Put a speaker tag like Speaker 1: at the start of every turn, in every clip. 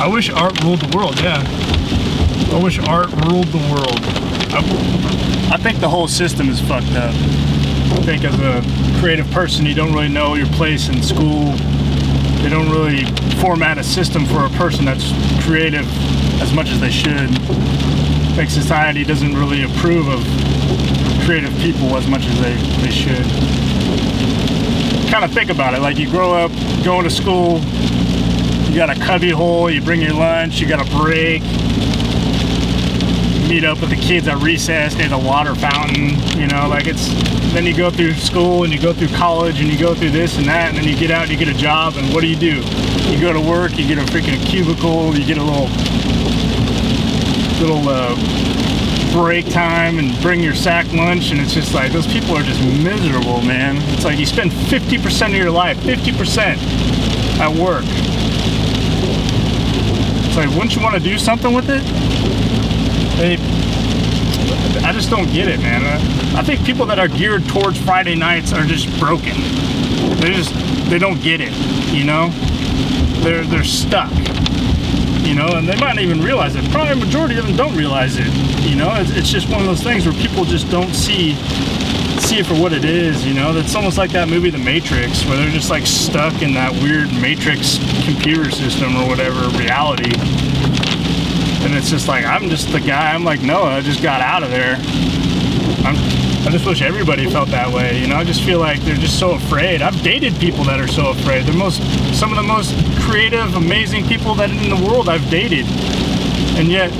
Speaker 1: I wish art ruled the world, yeah. I wish art ruled the world. I think the whole system is fucked up. I think as a creative person, you don't really know your place in school. They don't really format a system for a person that's creative as much as they should. I think society doesn't really approve of creative people as much as they should. Kind of think about it, like you grow up going to school, you got a cubby hole, you bring your lunch, you got a break, meet up with the kids at recess near the water fountain, you know, like it's, then you go through school and you go through college and you go through this and that, and then you get out and you get a job, and what do? You go to work, you get a freaking cubicle, you get a little break time and bring your sack lunch, and it's just like, those people are just miserable, man. It's like you spend 50% of your life, 50% at work. It's like, wouldn't you want to do something with it? I just don't get it, man. I think people that are geared towards Friday nights are just broken. They don't get it, you know? They're stuck, you know, and they might not even realize it. Probably a majority of them don't realize it, you know? It's just one of those things where people just don't see it for what it is, you know? It's almost like that movie The Matrix, where they're just like stuck in that weird Matrix computer system or whatever, reality. And it's just like, I'm just the guy, I'm like Noah, I just got out of there. I just wish everybody felt that way, you know? I just feel like they're just so afraid. I've dated people that are so afraid. They're some of the most creative, amazing people that in the world I've dated. And yet,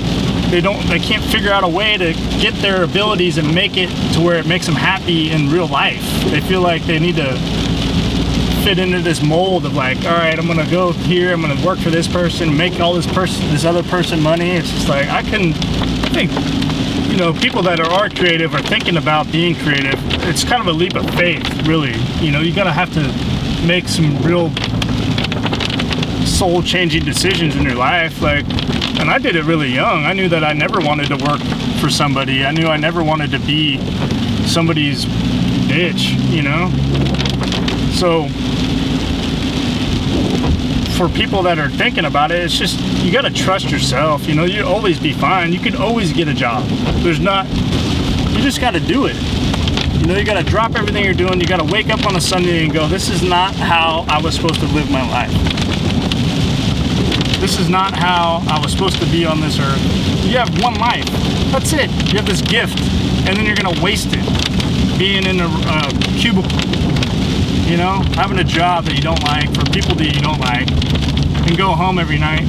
Speaker 1: they can't figure out a way to get their abilities and make it to where it makes them happy in real life. They feel like they need to fit into this mold of like, all right, I'm gonna go here, I'm gonna work for this person, make all this other person money. It's just like, I think, you know, people that are creative are thinking about being creative. It's kind of a leap of faith, really. You know, you gotta have to make some real soul-changing decisions in your life. Like, and I did it really young. I knew that I never wanted to work for somebody. I knew I never wanted to be somebody's bitch, you know? So for people that are thinking about it, it's just, you gotta trust yourself, you know? You'll always be fine. You can always get a job. You just gotta do it. You know, you gotta drop everything you're doing. You gotta wake up on a Sunday and go, this is not how I was supposed to live my life. This is not how I was supposed to be on this earth. You have one life. That's it. You have this gift, and then you're gonna waste it being in a cubicle. You know, having a job that you don't like, for people that you don't like, and go home every night,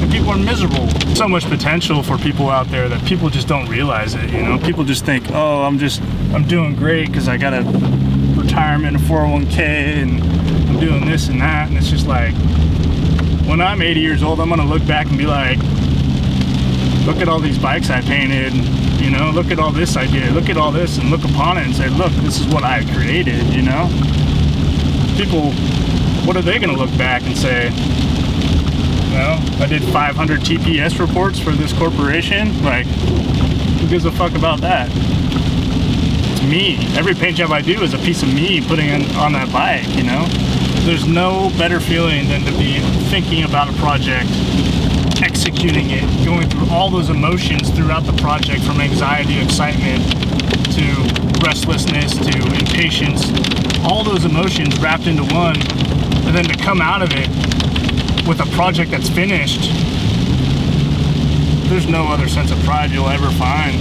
Speaker 1: and people are miserable. So much potential for people out there that people just don't realize it, you know? People just think, oh, I'm doing great because I got a retirement, a 401k, and I'm doing this and that, and it's just like, when I'm 80 years old, I'm gonna look back and be like, look at all these bikes I painted, you know, look at all this I did, look at all this, and look upon it and say, look, this is what I created, you know? People, what are they going to look back and say, well, I did 500 TPS reports for this corporation? Like, who gives a fuck about that? It's me. Every paint job I do is a piece of me putting on that bike, you know? There's no better feeling than to be thinking about a project, executing it, going through all those emotions throughout the project, from anxiety, excitement, to restlessness, to impatience, all those emotions wrapped into one, and then to come out of it with a project that's finished. There's no other sense of pride you'll ever find.